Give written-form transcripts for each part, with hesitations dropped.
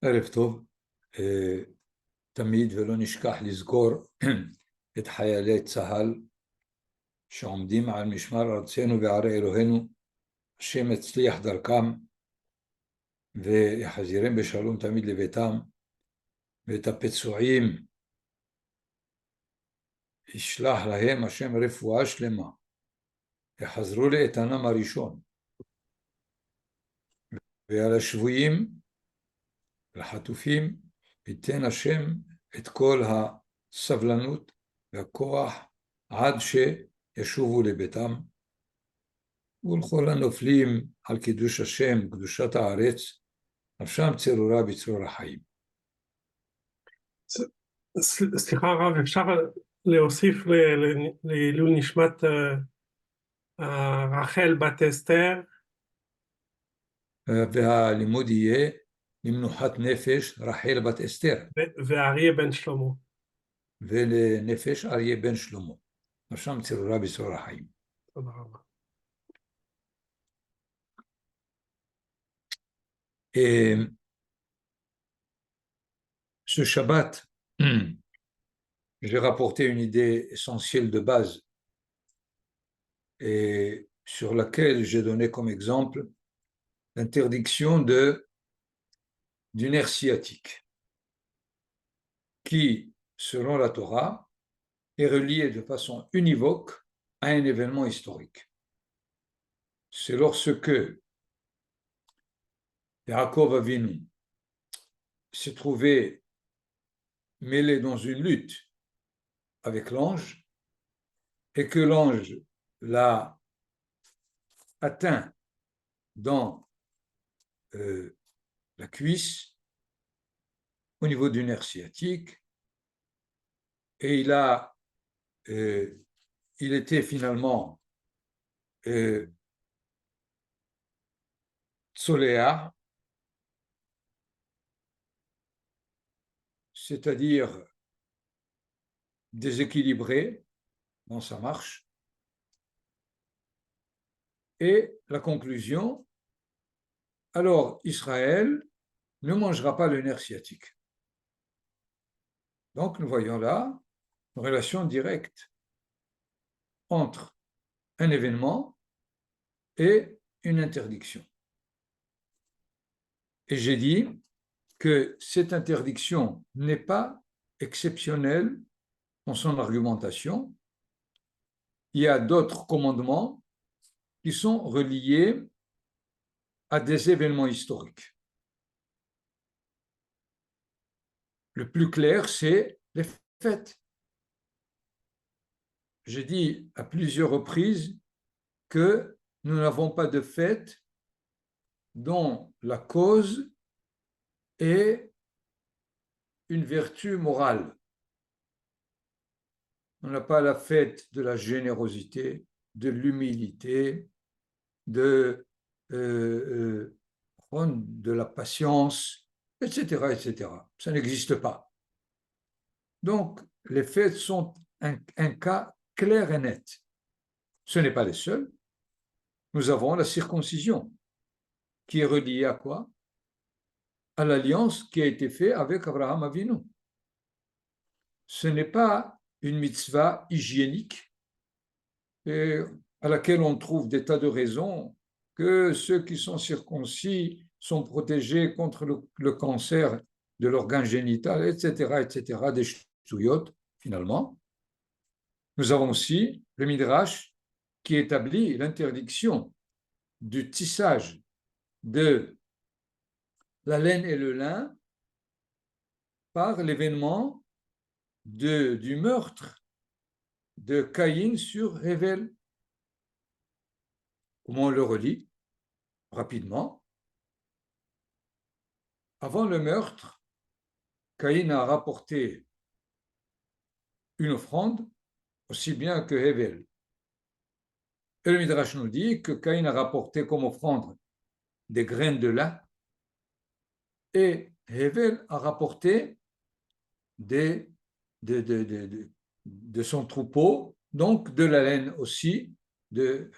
ערב טוב, תמיד ולא נשכח לזכור את חיילי צה"ל שעומדים על משמר ארצנו וערי אלוהינו, השם יצליח דרכם ויחזירם בשלום תמיד לביתם, ואת הפצועים ישלח להם השם רפואה שלמה, יחזרו לאיתנם הראשון, ועל השבויים לחטופים ייתן השם את כל הסבלנות והכוח עד שישובו לביתם, ולכל הנופלים על קידוש השם, קדושת הארץ, נפשם צרורה בצרור החיים. סליחה הרב, אפשר להוסיף לעילוי נשמת רחל בת אסתר? והלימוד יהיה למנוחת נפש רחל בת אסתר. ואריה בן שלמה. ולנפש אריה בן שלמה. נפשם צרורה בצרור החיים. תודה רבה. Ce Shabbat, j'ai rapporté une idée essentielle de base et sur laquelle j'ai donné comme exemple l'interdiction du nerf sciatique qui, selon la Torah, est relié de façon univoque à un événement historique. C'est lorsque Yaakov Avinu s'est trouvé mêlé dans une lutte avec l'ange et que l'ange l'a atteint dans la cuisse au niveau du nerf sciatique et il était finalement tsoléa, c'est-à-dire déséquilibré dans sa marche. Et la conclusion, alors Israël ne mangera pas le nerf sciatique. Donc nous voyons là une relation directe entre un événement et une interdiction. Et j'ai dit que cette interdiction n'est pas exceptionnelle dans son argumentation. Il y a d'autres commandements qui sont reliés à des événements historiques. Le plus clair, c'est les fêtes. J'ai dit à plusieurs reprises que nous n'avons pas de fête dont la cause est une vertu morale. On n'a pas la fête de la générosité, de l'humilité, de la patience, etc., etc. Ça n'existe pas. Donc, les fêtes sont un cas clair et net. Ce n'est pas les seuls. Nous avons la circoncision, qui est reliée à quoi? À l'alliance qui a été faite avec Abraham Avinu. Ce n'est pas une mitzvah hygiénique et à laquelle on trouve des tas de raisons que ceux qui sont circoncis sont protégés contre le cancer de l'organe génital, etc., etc., des ch'touillots, finalement. Nous avons aussi le Midrash qui établit l'interdiction du tissage de la laine et le lin par l'événement du meurtre de Caïn sur Hével. Comment on le relit? Rapidement. Avant le meurtre, Caïn a rapporté une offrande, aussi bien que Hével. Et le Midrash nous dit que Caïn a rapporté comme offrande des graines de lin et Hével a rapporté de son troupeau, donc de la laine aussi de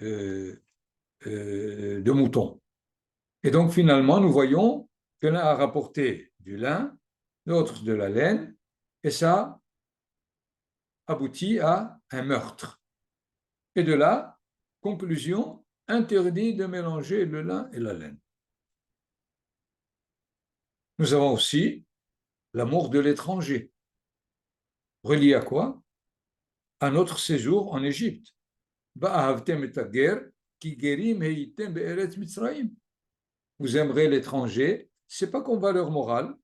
mouton. Et donc finalement, nous voyons que l'un a rapporté du lin, l'autre de la laine, et ça aboutit à un meurtre. Et de là, conclusion, interdit de mélanger le lin et la laine. Nous avons aussi l'amour de l'étranger, relié à quoi? À notre séjour en Égypte. Vous aimerez l'étranger, ce n'est pas comme valeur morale,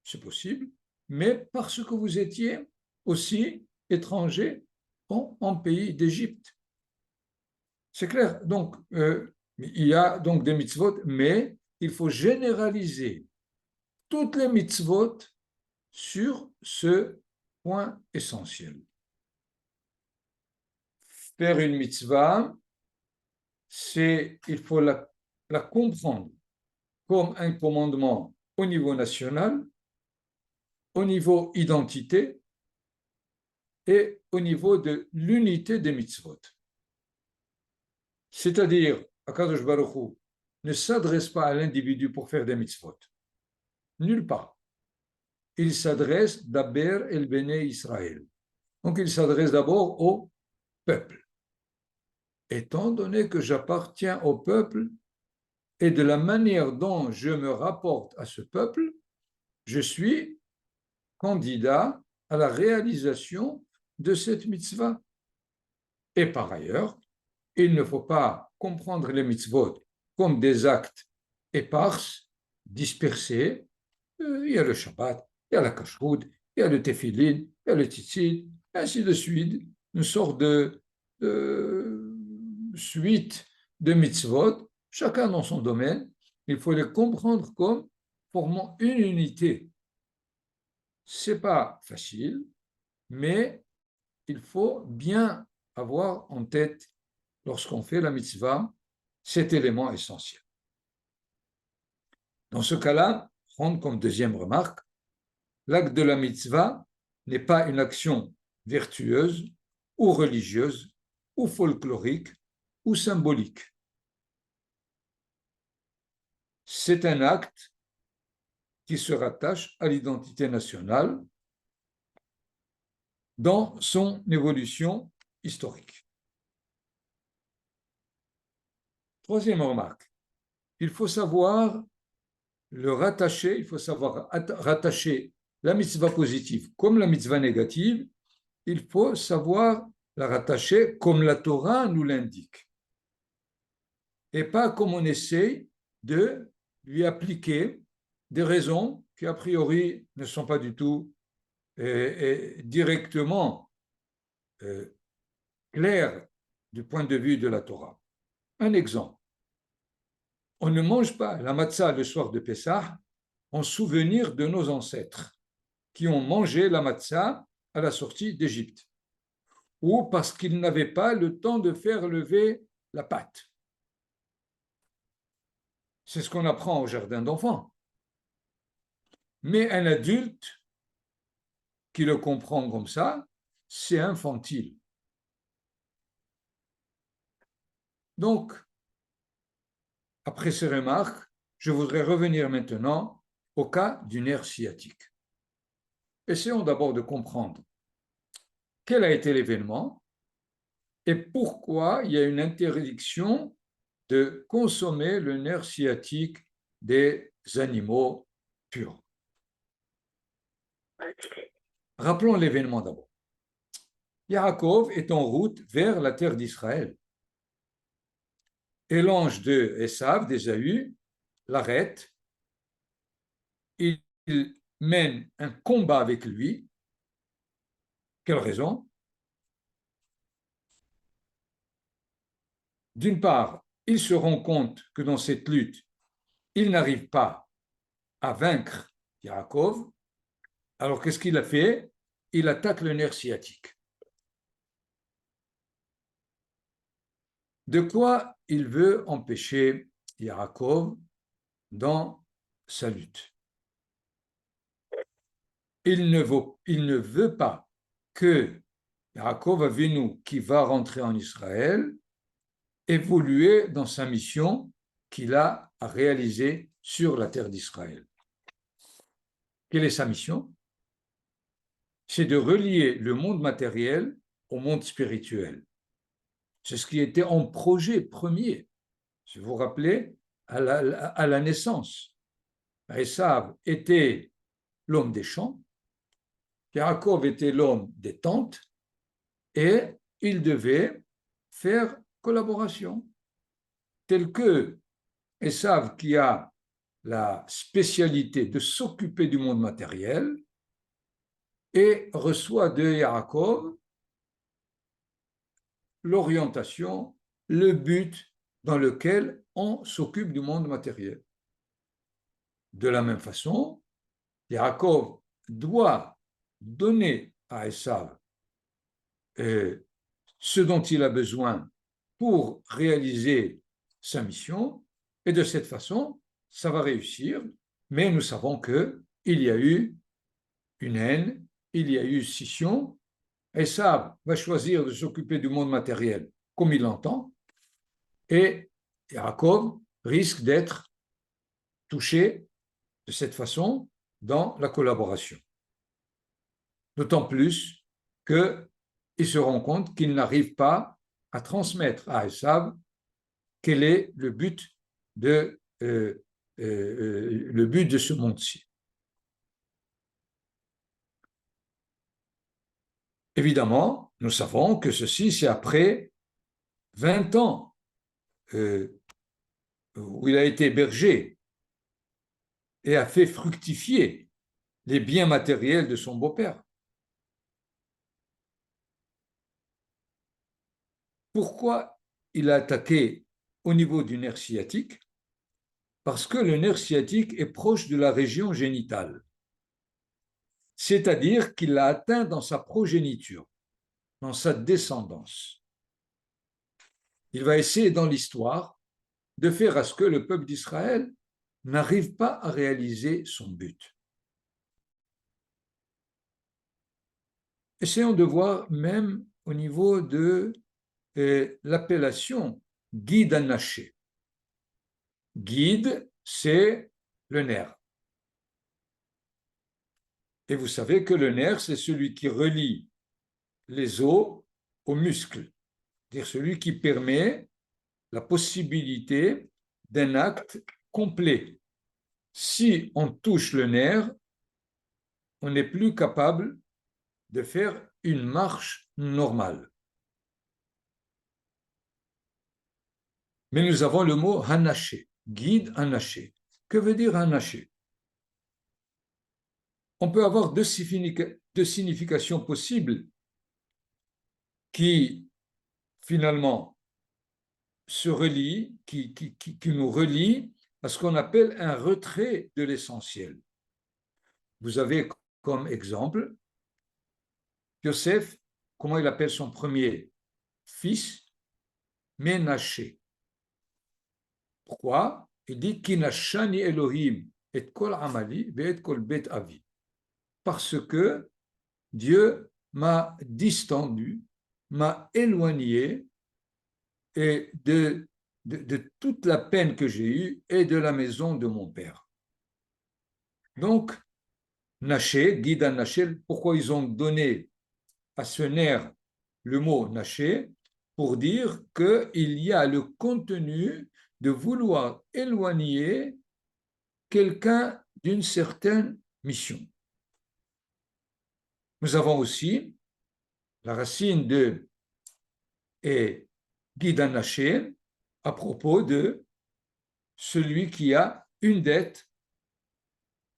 c'est possible, mais parce que vous étiez aussi étranger en pays d'Égypte. C'est clair. Donc, il y a donc des mitzvot, mais il faut généraliser toutes les mitzvot sur ce point essentiel. Faire une mitzvah, il faut la comprendre comme un commandement au niveau national, au niveau identité et au niveau de l'unité des mitzvot. C'est-à-dire, Akadosh Baruch Hu ne s'adresse pas à l'individu pour faire des mitzvot. Nulle part. Il s'adresse d'Aber el Bene Israël. Donc il s'adresse d'abord au peuple. Étant donné que j'appartiens au peuple et de la manière dont je me rapporte à ce peuple, je suis candidat à la réalisation de cette mitzvah. Et par ailleurs, il ne faut pas comprendre les mitzvot comme des actes éparses, dispersés. Il y a le Shabbat, il y a la Kashrut, il y a le Tefillin, il y a le Tzitzit, ainsi de suite, une sorte de suite de mitzvot, chacun dans son domaine. Il faut les comprendre comme formant une unité. Ce n'est pas facile, mais il faut bien avoir en tête, lorsqu'on fait la mitzvah, cet élément essentiel. Dans ce cas-là, prendre comme deuxième remarque, l'acte de la mitzvah n'est pas une action vertueuse ou religieuse ou folklorique ou symbolique. C'est un acte qui se rattache à l'identité nationale dans son évolution historique. Troisième remarque, il faut savoir le rattacher, il faut savoir rattacher la mitzvah positive comme la mitzvah négative, il faut savoir la rattacher comme la Torah nous l'indique. Et pas comme on essaie de lui appliquer des raisons qui a priori ne sont pas du tout directement claires du point de vue de la Torah. Un exemple. On ne mange pas la matzah le soir de Pessah en souvenir de nos ancêtres qui ont mangé la matzah à la sortie d'Égypte, ou parce qu'ils n'avaient pas le temps de faire lever la pâte. C'est ce qu'on apprend au jardin d'enfants. Mais un adulte qui le comprend comme ça, c'est infantile. Donc, après ces remarques, je voudrais revenir maintenant au cas du nerf sciatique. Essayons d'abord de comprendre quel a été l'événement et pourquoi il y a une interdiction de consommer le nerf sciatique des animaux purs. Rappelons l'événement d'abord. Yaakov est en route vers la terre d'Israël. Et l'ange de Esav, d'Ésaü, l'arrête. Il mène un combat avec lui. Quelle raison? D'une part, il se rend compte que dans cette lutte, il n'arrive pas à vaincre Yaakov. Alors qu'est-ce qu'il a fait? Il attaque le nerf sciatique. De quoi il veut empêcher Yaakov dans sa lutte? Il ne veut pas que Yaakov Avinu, qui va rentrer en Israël, évoluer dans sa mission qu'il a à réaliser sur la terre d'Israël. Quelle est sa mission? C'est de relier le monde matériel au monde spirituel. C'est ce qui était en projet premier. Si vous vous rappelez, à la naissance, Esav était l'homme des champs, Yaakov était l'homme des tentes, et ils devaient faire collaboration, telle que Esav, qui a la spécialité de s'occuper du monde matériel, et reçoit de Yaakov l'orientation, le but dans lequel on s'occupe du monde matériel. De la même façon, Yaakov doit donner à Esav ce dont il a besoin pour réaliser sa mission, et de cette façon, ça va réussir, mais nous savons qu'il y a eu une haine, il y a eu scission. Esav va choisir de s'occuper du monde matériel comme il l'entend, et Yaakov risque d'être touché de cette façon dans la collaboration. D'autant plus qu'il se rend compte qu'il n'arrive pas à transmettre à Esav quel est le but de ce monde-ci. Évidemment, nous savons que ceci, c'est après 20 ans où il a été berger et a fait fructifier les biens matériels de son beau-père. Pourquoi il a attaqué au niveau du nerf sciatique? Parce que le nerf sciatique est proche de la région génitale. C'est-à-dire qu'il l'a atteint dans sa progéniture, dans sa descendance. Il va essayer dans l'histoire de faire à ce que le peuple d'Israël n'arrive pas à réaliser son but. Essayons de voir même au niveau de l'appellation guide anaché. Guide, c'est le nerf. Et vous savez que le nerf, c'est celui qui relie les os aux muscles, c'est-à-dire celui qui permet la possibilité d'un acte complet. Si on touche le nerf, on n'est plus capable de faire une marche normale. Mais nous avons le mot hanaché, guide hanaché. Que veut dire hanaché? On peut avoir deux significations possibles qui finalement se relient, qui nous relient à ce qu'on appelle un retrait de l'essentiel. Vous avez comme exemple Yosef, comment il appelle son premier fils? Ménaché. Pourquoi? Il dit Kinashani Elohim et kol amali et kol bet avi. Parce que Dieu m'a distendu, m'a éloigné et de toute la peine que j'ai eue et de la maison de mon père. Donc, Naché, guide à Naché, pourquoi ils ont donné à ce nerf le mot Naché? Pour dire qu'il y a le contenu de vouloir éloigner quelqu'un d'une certaine mission. Nous avons aussi la racine de guide à Naché à propos de celui qui a une dette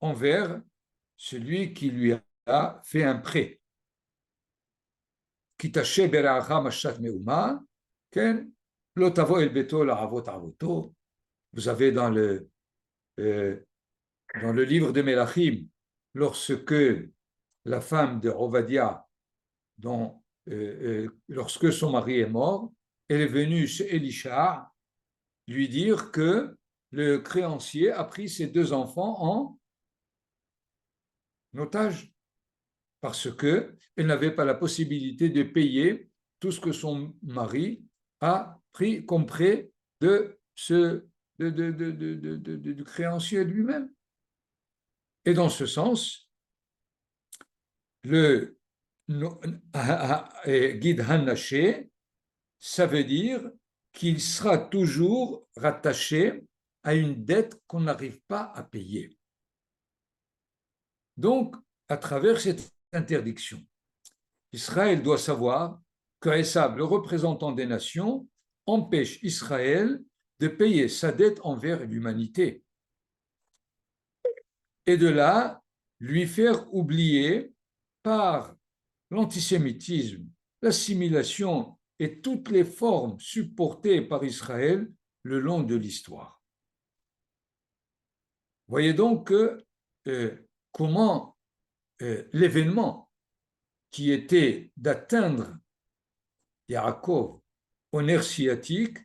envers celui qui lui a fait un prêt. Vous avez dans le livre de Melachim, lorsque la femme de Ovadia, lorsque son mari est mort, elle est venue chez Elisha lui dire que le créancier a pris ses deux enfants en otage parce qu'elle n'avait pas la possibilité de payer tout ce que son mari a pris comme prêt du créancier lui-même. Et dans ce sens, le guide Hanaché, ça veut dire qu'il sera toujours rattaché à une dette qu'on n'arrive pas à payer. Donc, à travers cette interdiction, Israël doit savoir que Esav, le représentant des nations, empêche Israël de payer sa dette envers l'humanité. Et de là, lui faire oublier par l'antisémitisme, l'assimilation et toutes les formes supportées par Israël le long de l'histoire. Voyez donc que, comment l'événement qui était d'atteindre Yaakov au nerf sciatique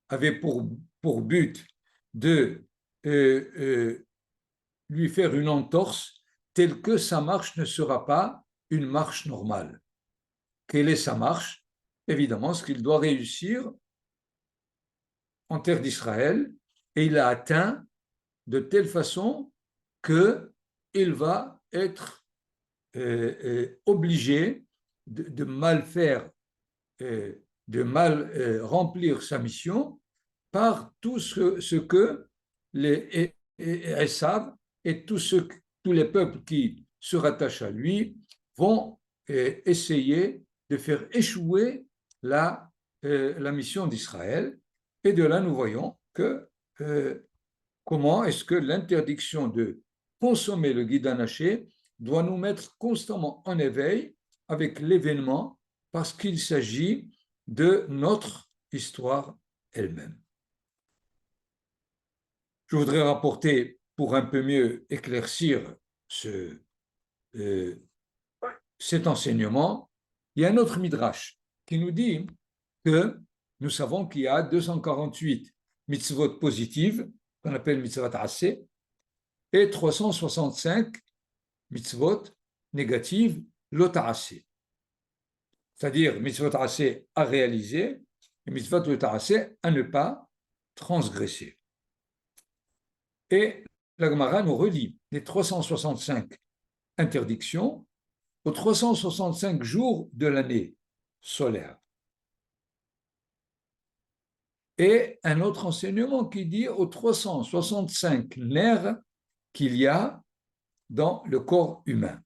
avait pour but de lui faire une entorse telle que sa marche ne sera pas une marche normale. Quelle est sa marche? Évidemment, ce qu'il doit réussir en terre d'Israël, et il a atteint de telle façon qu'il va être obligé de mal faire, de mal remplir sa mission par tout ce que les Esav et tous les peuples qui se rattachent à lui vont essayer de faire échouer la mission d'Israël. Et de là, nous voyons que comment est-ce que l'interdiction de consommer le guide anaché doit nous mettre constamment en éveil avec l'événement parce qu'il s'agit de notre histoire elle-même. Je voudrais rapporter, pour un peu mieux éclaircir cet enseignement, il y a un autre midrash qui nous dit que nous savons qu'il y a 248 mitzvot positives, qu'on appelle mitzvot assez, et 365 mitzvot négatives, lot assez. C'est-à-dire mitzvot assez à réaliser et mitzvot lot assez à ne pas transgresser. Et la Gemara nous relie les 365 interdictions aux 365 jours de l'année solaire. Et un autre enseignement qui dit aux 365 nerfs qu'il y a dans le corps humain.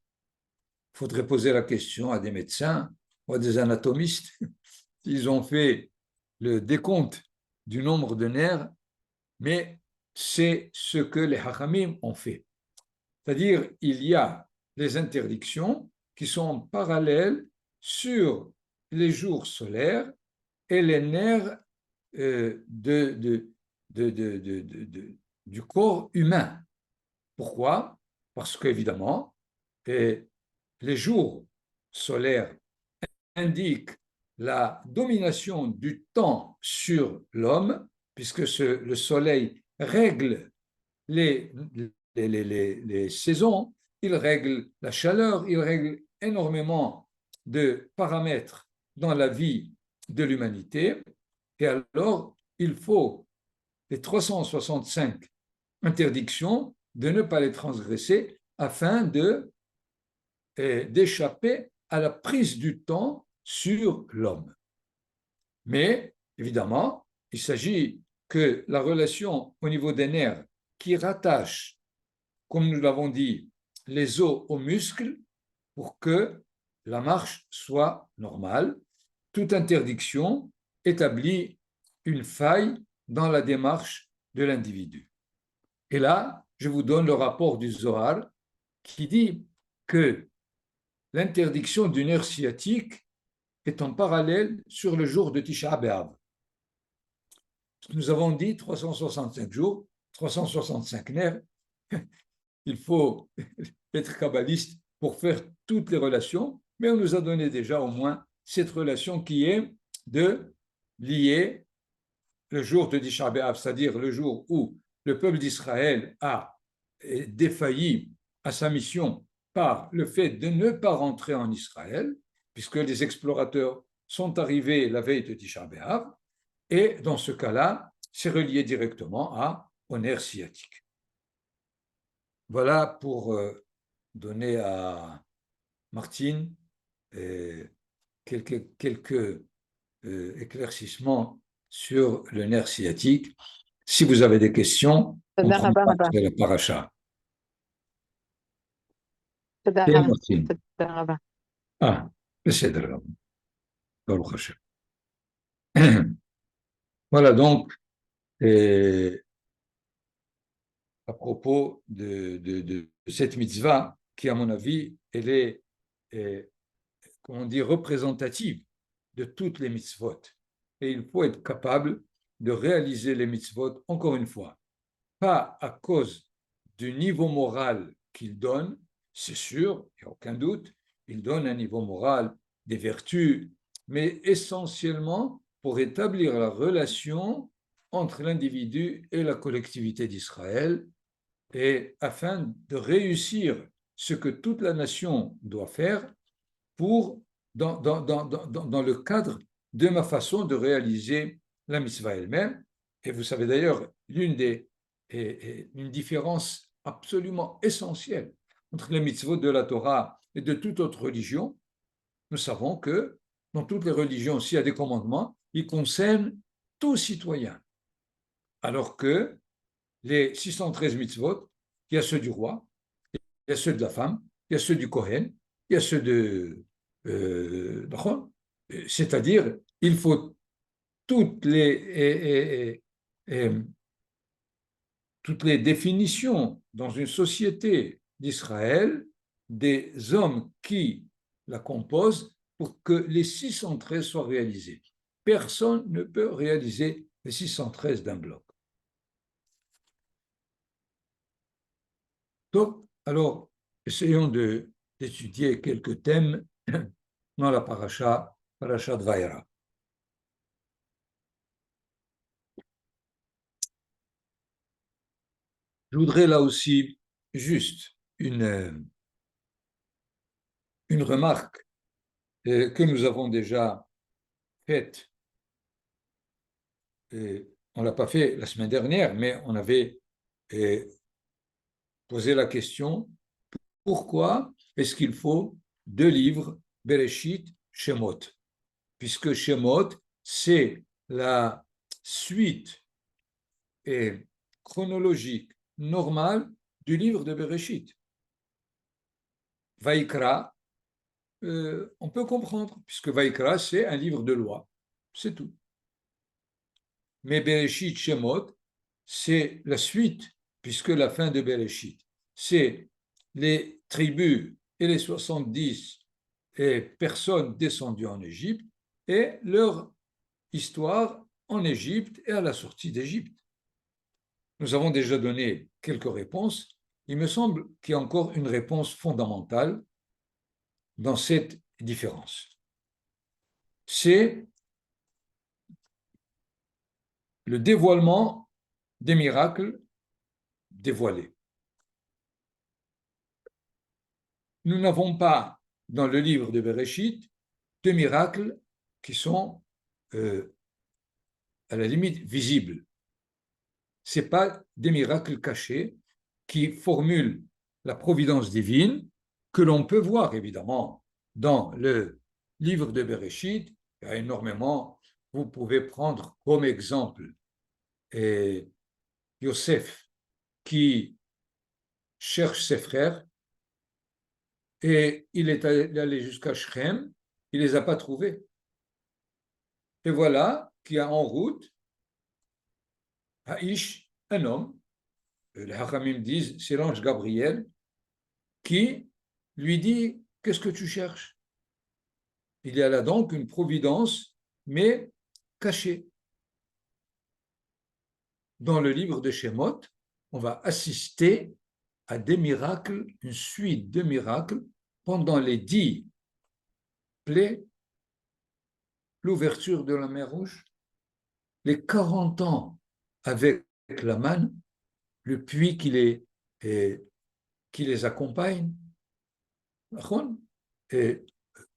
Il faudrait poser la question à des médecins ou à des anatomistes. Ils ont fait le décompte du nombre de nerfs, mais c'est ce que les Hachamim ont fait. C'est-à-dire, il y a des interdictions qui sont en parallèle sur les jours solaires et les nerfs du corps humain. Pourquoi? Parce qu'évidemment, les jours solaires indiquent la domination du temps sur l'homme, puisque le soleil règle les saisons, il règle la chaleur, il règle énormément de paramètres dans la vie de l'humanité. Et alors, il faut les 365 interdictions de ne pas les transgresser afin d'échapper à la prise du temps sur l'homme. Mais, évidemment, il s'agit que la relation au niveau des nerfs qui rattache, comme nous l'avons dit, les os aux muscles pour que la marche soit normale. Toute interdiction établit une faille dans la démarche de l'individu. Et là, je vous donne le rapport du Zohar qui dit que l'interdiction du nerf sciatique est en parallèle sur le jour de Tisha B'Av. Nous avons dit 365 jours, 365 nerfs. Il faut être kabbaliste pour faire toutes les relations, mais on nous a donné déjà au moins cette relation qui est de lier le jour de Tisha B'Av, c'est-à-dire le jour où le peuple d'Israël a défailli à sa mission par le fait de ne pas rentrer en Israël, puisque les explorateurs sont arrivés la veille de Tisha B'Av, et dans ce cas-là, c'est relié directement au nerf sciatique. voilà pour donner à Martine quelques éclaircissements sur le nerf sciatique. Si vous avez des questions, on תודה רבה prendra רבה. sur la paracha. תודה כן, Martine. תודה רבה. בסדר גמור. ברוך השם. Voilà donc, à propos de cette mitzvah, qui à mon avis, elle est, comment on dit, représentative de toutes les mitzvot. Et il faut être capable de réaliser les mitzvot, encore une fois, pas à cause du niveau moral qu'il donne, c'est sûr, il n'y a aucun doute, il donne un niveau moral, des vertus, mais essentiellement pour établir la relation entre l'individu et la collectivité d'Israël, et afin de réussir ce que toute la nation doit faire pour, dans le cadre de ma façon de réaliser la mitzvah elle-même. Et vous savez d'ailleurs, une différence absolument essentielle entre les mitzvot de la Torah et de toute autre religion. Nous savons que dans toutes les religions, s'il y a des commandements, ils concernent tout citoyen. Alors que les 613 mitzvot, il y a ceux du roi, il y a ceux de la femme, il y a ceux du Kohen, il y a ceux de... c'est-à-dire, il faut toutes toutes les définitions dans une société d'Israël des hommes qui la composent pour que les 613 soient réalisés. Personne ne peut réaliser les 613 d'un bloc. Donc, alors, essayons d'étudier quelques thèmes dans la paracha de Vaïra. Je voudrais là aussi juste une remarque que nous avons déjà faite. On ne l'a pas fait la semaine dernière, mais on avait posé la question, pourquoi est-ce qu'il faut 2 livres, Bereshit, Shemot? Puisque Shemot, c'est la suite chronologique normale du livre de Bereshit. Vaikra, on peut comprendre, puisque Vaikra, c'est un livre de loi, c'est tout. Mais Bereshit, Shemot, c'est la suite, puisque la fin de Bereshit, c'est les tribus et les 70 personnes descendues en Égypte et leur histoire en Égypte et à la sortie d'Égypte. Nous avons déjà donné quelques réponses. Il me semble qu'il y a encore une réponse fondamentale dans cette différence. C'est le dévoilement des miracles dévoilés. Nous n'avons pas dans le livre de Bereshit de miracles qui sont à la limite visibles. Ce n'est pas des miracles cachés qui formulent la providence divine que l'on peut voir évidemment dans le livre de Bereshit. Il y a énormément. Vous pouvez prendre comme exemple Yosef qui cherche ses frères et il est allé jusqu'à Shrem, il ne les a pas trouvés. Et voilà qu'il y a en route Haïsh, un homme, les Hachamim disent, c'est l'ange Gabriel, qui lui dit, qu'est-ce que tu cherches? Il y a là donc une providence, mais cachée. Dans le livre de Shemot, on va assister à des miracles, une suite de miracles, pendant les 10 plaies, l'ouverture de la mer Rouge, les 40 ans avec la manne, le puits qui les accompagne. Et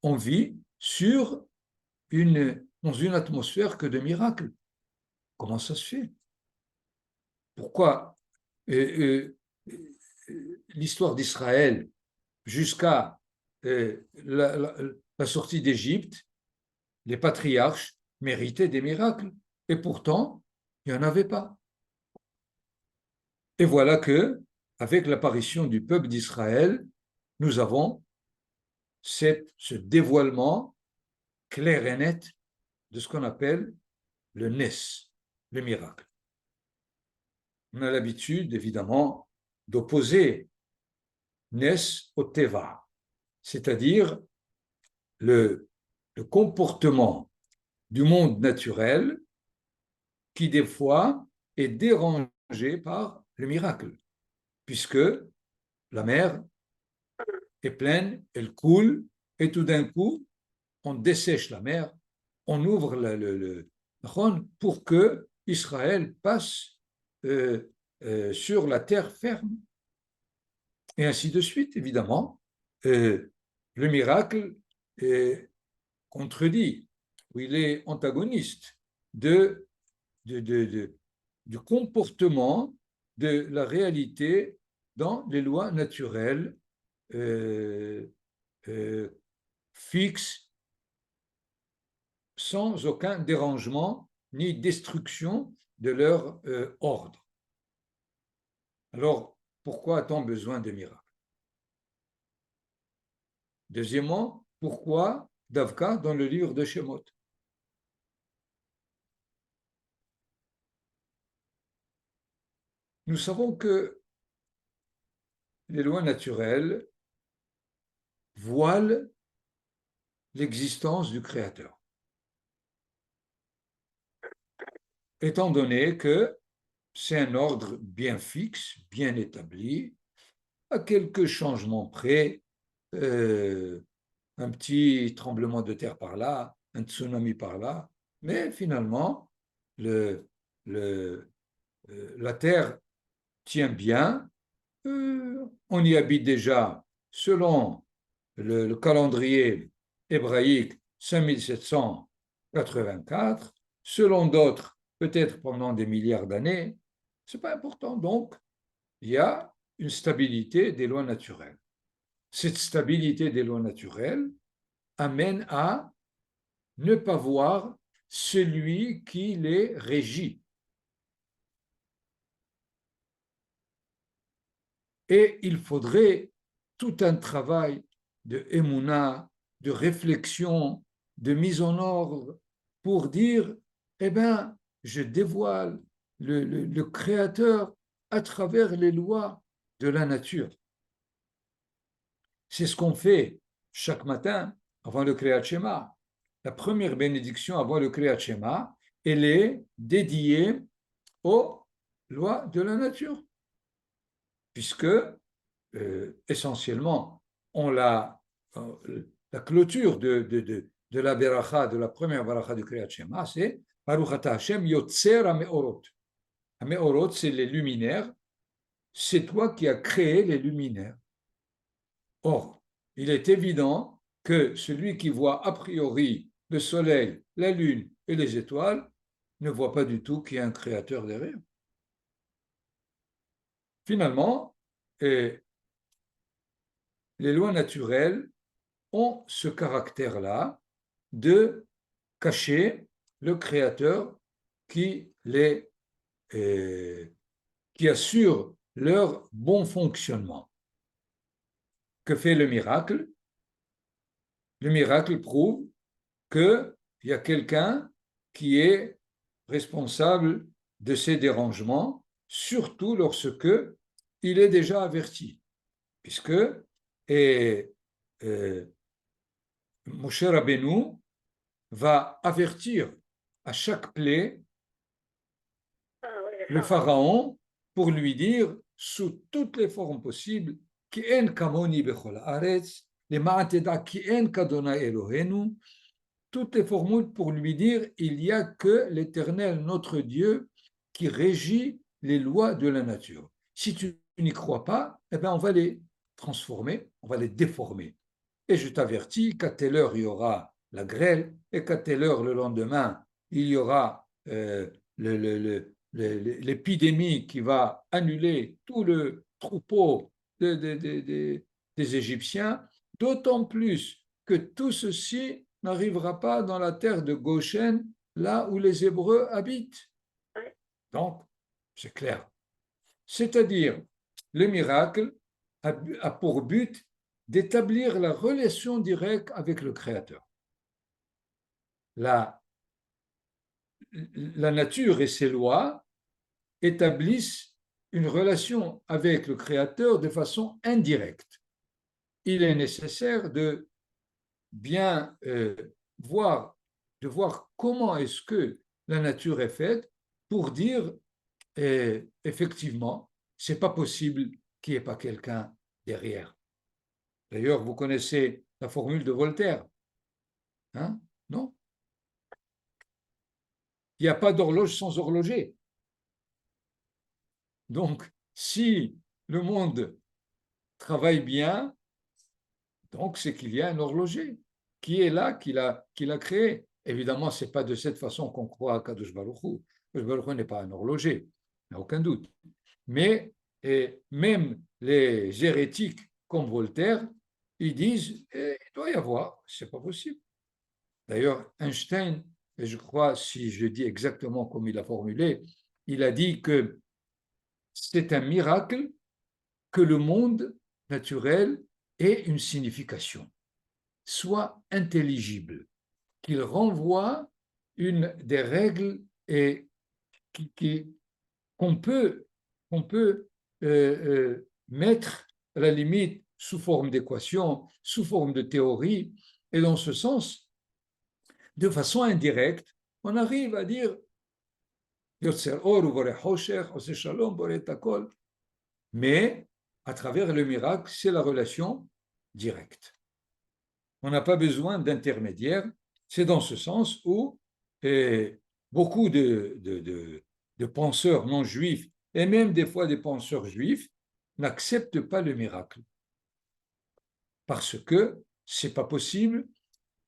on vit dans une atmosphère que de miracles. Comment ça se fait? Pourquoi l'histoire d'Israël jusqu'à la sortie d'Égypte, les patriarches méritaient des miracles. Et pourtant, il n'y en avait pas. Et voilà que, avec l'apparition du peuple d'Israël, nous avons ce dévoilement clair et net de ce qu'on appelle le Nes, le miracle. On a l'habitude, évidemment, d'opposer Nes au Teva, c'est-à-dire le comportement du monde naturel qui, des fois, est dérangé par le miracle, puisque la mer est pleine, elle coule, et tout d'un coup, on dessèche la mer, on ouvre le pour que Israël passe sur la terre ferme. Et ainsi de suite, évidemment. Le miracle est contredit, ou il est antagoniste du comportement de la réalité dans les lois naturelles fixes, sans aucun dérangement ni destruction de leur ordre. Alors, pourquoi a-t-on besoin de miracles? Deuxièmement, pourquoi Davka dans le livre de Shemot? Nous savons que les lois naturelles voilent l'existence du Créateur. Étant donné que c'est un ordre bien fixe, bien établi, à quelques changements près, un petit tremblement de terre par là, un tsunami par là, mais finalement, la terre tient bien, on y habite déjà selon le calendrier hébraïque 5784, selon d'autres, peut-être pendant des milliards d'années, ce n'est pas important. Donc, il y a une stabilité des lois naturelles. Cette stabilité des lois naturelles amène à ne pas voir celui qui les régit. Et il faudrait tout un travail de émouna, de réflexion, de mise en ordre pour dire, eh bien, je dévoile le Créateur à travers les lois de la nature. C'est ce qu'on fait chaque matin avant le Kriyat Shema. La première bénédiction avant le Kriyat Shema, elle est dédiée aux lois de la nature, puisque essentiellement, la clôture de la beracha, de la première beracha du Kriyat Shema, c'est Baruch Ata Hashem Yotzer HaMeorot. HaMeorot, c'est les luminaires. C'est toi qui as créé les luminaires. Or, il est évident que celui qui voit a priori le soleil, la lune et les étoiles ne voit pas du tout qu'il y a un créateur derrière. Finalement, les lois naturelles ont ce caractère-là de cacher le créateur qui assure leur bon fonctionnement. Que fait le miracle? Le miracle prouve qu'il y a quelqu'un qui est responsable de ces dérangements, surtout lorsque il est déjà averti, puisque Moshe Rabbeinu va avertir à chaque plaie le pharaon pour lui dire sous toutes les formes possibles ki en kamoni bechol haaretz, les ma'ateda ki en kadonai Elohenu, toutes les formules pour lui dire il n'y a que l'Éternel, notre Dieu, qui régit les lois de la nature. Si tu n'y crois pas, eh bien on va les transformer, on va les déformer. Et je t'avertis qu'à telle heure il y aura la grêle et qu'à telle heure le lendemain il y aura l'épidémie qui va annuler tout le troupeau des Égyptiens, d'autant plus que tout ceci n'arrivera pas dans la terre de Goshen, là où les Hébreux habitent. Donc, c'est clair. C'est-à-dire, le miracle a pour but d'établir la relation directe avec le Créateur. La nature et ses lois établissent une relation avec le Créateur de façon indirecte. Il est nécessaire de bien voir comment est-ce que la nature est faite pour dire effectivement, c'est pas possible qu'il n'y ait pas quelqu'un derrière. D'ailleurs, vous connaissez la formule de Voltaire, hein? Non? Il n'y a pas d'horloge sans horloger. Donc, si le monde travaille bien, donc c'est qu'il y a un horloger qui est là, qui l'a créé. Évidemment, ce n'est pas de cette façon qu'on croit à Kadosh Baruch Hu. Kadosh Baruch Hu n'est pas un horloger, il n'y a aucun doute. Mais même les hérétiques comme Voltaire, ils disent il doit y avoir, c'est pas possible. D'ailleurs, Einstein, et je crois, si je dis exactement comme il a formulé, il a dit que c'est un miracle que le monde naturel ait une signification, soit intelligible, qu'il renvoie des règles et qu'on peut, mettre à la limite sous forme d'équation, sous forme de théorie, et dans ce sens, de façon indirecte, on arrive à dire mais à travers le miracle, c'est la relation directe. On n'a pas besoin d'intermédiaire. C'est dans ce sens où beaucoup de penseurs non juifs, et même des fois des penseurs juifs, n'acceptent pas le miracle. Parce que ce n'est pas possible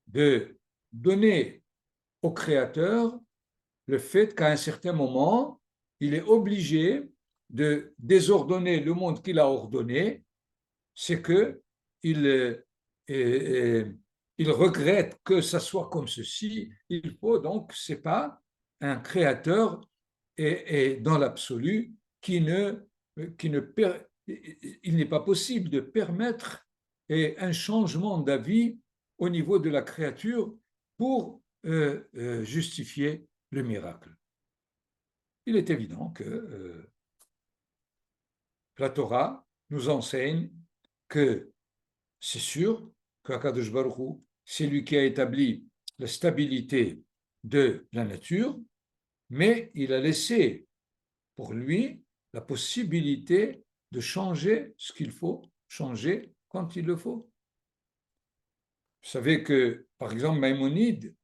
de donner au Créateur le fait qu'à un certain moment, il est obligé de désordonner le monde qu'il a ordonné, c'est qu'il il regrette que ça soit comme ceci. Il faut donc, c'est pas un créateur et dans l'absolu qui ne il n'est pas possible de permettre un changement d'avis au niveau de la créature pour justifier le miracle. Il est évident que la Torah nous enseigne que c'est sûr qu'Akadosh Baruch Hu, c'est lui qui a établi la stabilité de la nature, mais il a laissé pour lui la possibilité de changer ce qu'il faut changer quand il le faut. Vous savez que, par exemple, Maïmonide,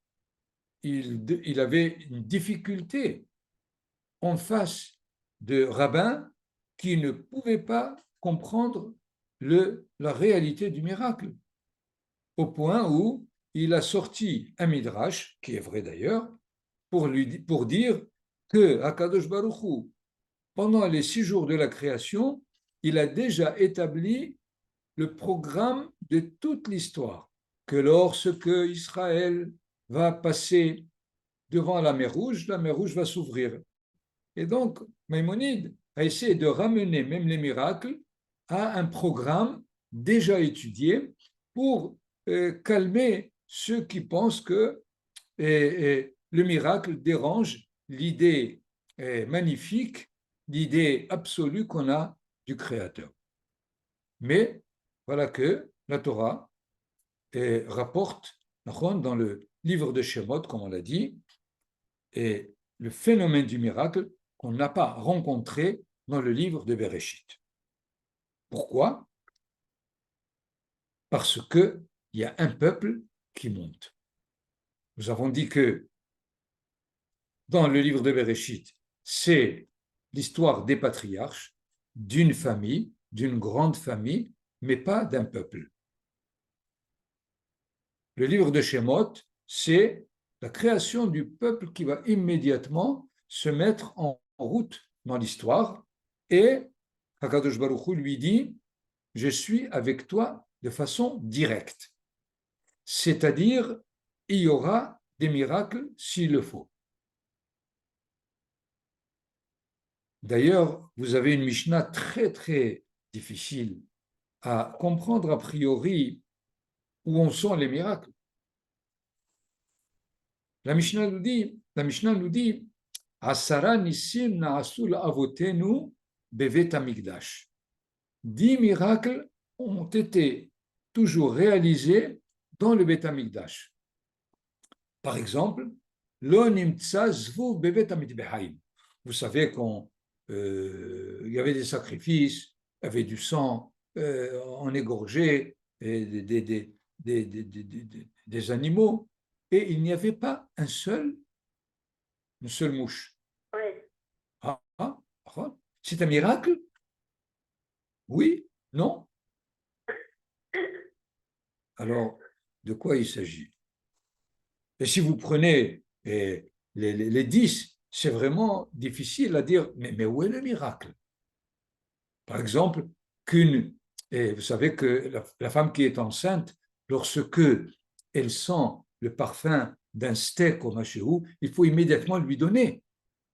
il avait une difficulté en face de rabbins qui ne pouvaient pas comprendre la réalité du miracle, au point où il a sorti un midrash, qui est vrai d'ailleurs, pour dire que Akadosh Baruch Hu, pendant les 6 jours de la création, il a déjà établi le programme de toute l'histoire, que lorsque Israël va passer devant la mer Rouge va s'ouvrir. Et donc, Maïmonide a essayé de ramener même les miracles à un programme déjà étudié pour calmer ceux qui pensent que le miracle dérange l'idée magnifique, l'idée absolue qu'on a du Créateur. Mais voilà que la Torah rapporte, dans le livre de Shemot, comme on l'a dit, et le phénomène du miracle qu'on n'a pas rencontré dans le livre de Bereshit. Pourquoi? Parce qu'il y a un peuple qui monte. Nous avons dit que dans le livre de Bereshit, c'est l'histoire des patriarches, d'une famille, d'une grande famille, mais pas d'un peuple. Le livre de Shemot, c'est la création du peuple qui va immédiatement se mettre en route dans l'histoire, et Hakadosh Baruch Hu lui dit je suis avec toi de façon directe. C'est-à-dire, il y aura des miracles s'il le faut. D'ailleurs, vous avez une Mishnah très, très difficile à comprendre a priori où en sont les miracles. La Mishnah nous dit, Asara nisim na'asul avotenu bevet amigdash. 10 miracles ont été toujours réalisés dans le Bet Amigdash. Par exemple, Lo nimtza zvu bevet amidbehaim. Vous savez qu'il y avait des sacrifices, il y avait du sang, on égorgeait des animaux, et il n'y avait pas une seule mouche. Ah, ah, ah. C'est un miracle? Oui? Non? Alors, de quoi il s'agit? Et si vous prenez les 10, c'est vraiment difficile à dire, mais où est le miracle? Par exemple, vous savez que la femme qui est enceinte, lorsque elle sent le parfum d'un steak au machéou, il faut immédiatement lui donner.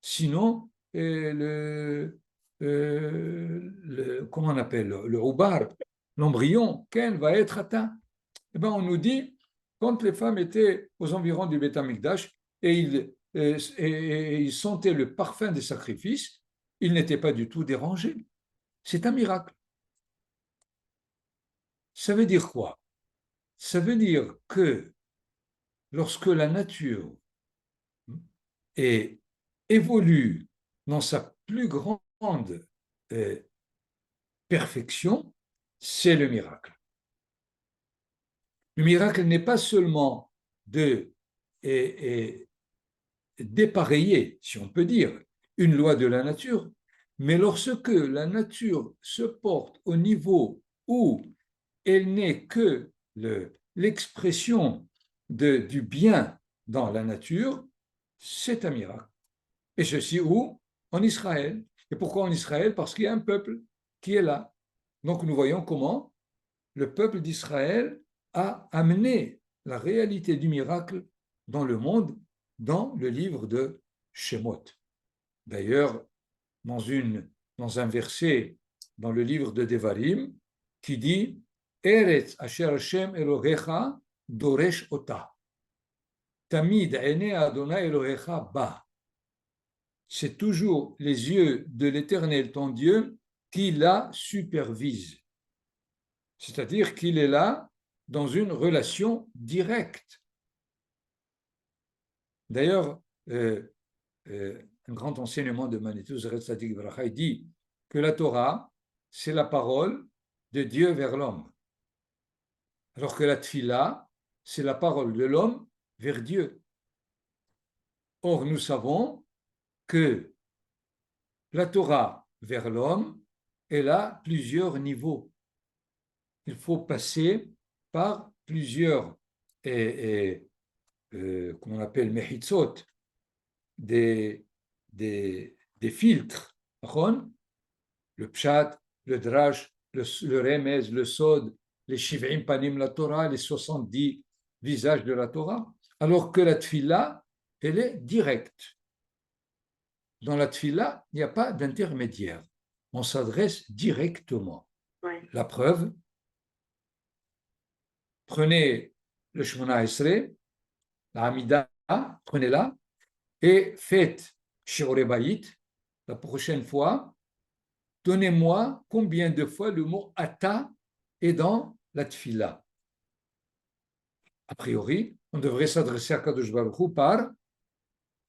Sinon, comment on appelle, le roubar, l'embryon, qu'elle va être atteint. Eh bien, on nous dit, quand les femmes étaient aux environs du Beth Amikdash et ils sentaient le parfum des sacrifices, ils n'étaient pas du tout dérangés. C'est un miracle. Ça veut dire quoi? Ça veut dire que lorsque la nature évolue dans sa plus grande perfection, c'est le miracle. Le miracle n'est pas seulement de dépareiller, si on peut dire, une loi de la nature, mais lorsque la nature se porte au niveau où elle n'est que l'expression du bien dans la nature, c'est un miracle. Et ceci où? En Israël. Et pourquoi en Israël? Parce qu'il y a un peuple qui est là. Donc nous voyons comment le peuple d'Israël a amené la réalité du miracle dans le monde, dans le livre de Shemot. D'ailleurs, dans un verset dans le livre de Devarim, qui dit Eretz asher Hashem Elohecha doresh ota. Tamid ene Adonai Elohecha ba. C'est toujours les yeux de l'Éternel, ton Dieu, qui la supervise. C'est-à-dire qu'il est là dans une relation directe. D'ailleurs, un grand enseignement de Manitou Zeret Tzadik Bracha dit que la Torah, c'est la parole de Dieu vers l'homme, alors que la Tfila, c'est la parole de l'homme vers Dieu. Or, nous savons que la Torah vers l'homme, elle a plusieurs niveaux. Il faut passer par plusieurs, comment on appelle, mehitzot, des filtres. Le pshat, le drash, le remez, le sod, les shiv'im panim la Torah, les 70 visages de la Torah. Alors que la tfila, elle est directe. Dans la tfila, il n'y a pas d'intermédiaire. On s'adresse directement. Ouais. La preuve, prenez le Shemona Esrei, la Hamida, prenez-la, et faites Shiorei Bayit, la prochaine fois, donnez-moi combien de fois le mot Ata est dans la Tfila. A priori, on devrait s'adresser à Kadosh Baruch Hu par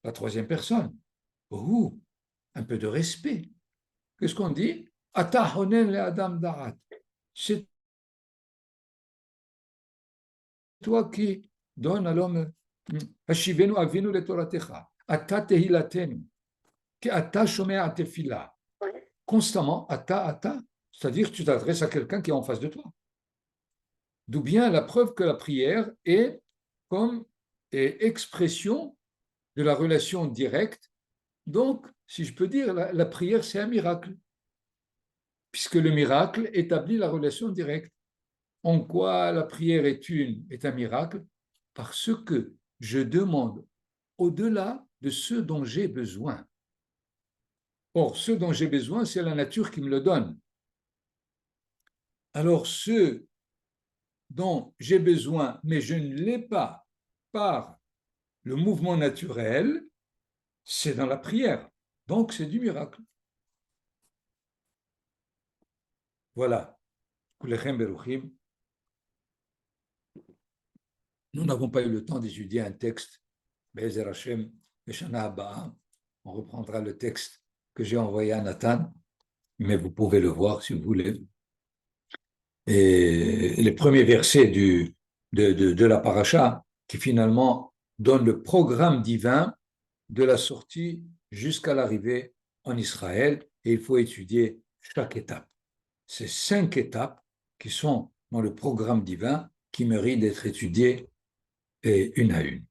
la troisième personne. Oh, un peu de respect. Qu'est-ce qu'on dit? Ata honen le Adam Da'at. C'est toi qui donnes à l'homme Hashivenu avinu le Toratecha. Ata tehilatenu. Ki ata shomea tefila. Constamment, ata, c'est-à-dire que tu t'adresses à quelqu'un qui est en face de toi. D'où bien la preuve que la prière est comme expression de la relation directe. Donc, si je peux dire, la prière, c'est un miracle. puisque le miracle établit la relation directe. En quoi la prière est un miracle? Parce que je demande au-delà de ce dont j'ai besoin. Or, ce dont j'ai besoin, c'est la nature qui me le donne. Alors, ce dont j'ai besoin, mais je ne l'ai pas par le mouvement naturel, c'est dans la prière. Donc, c'est du miracle. Voilà. Nous n'avons pas eu le temps d'étudier un texte. Be'ezer Hashem, Beshana Haba, on reprendra le texte que j'ai envoyé à Nathan, mais vous pouvez le voir si vous voulez. Et les premiers versets de la paracha qui finalement donnent le programme divin de la sortie jusqu'à l'arrivée en Israël, et il faut étudier chaque étape. Ces 5 étapes qui sont dans le programme divin qui méritent d'être étudiées une à une.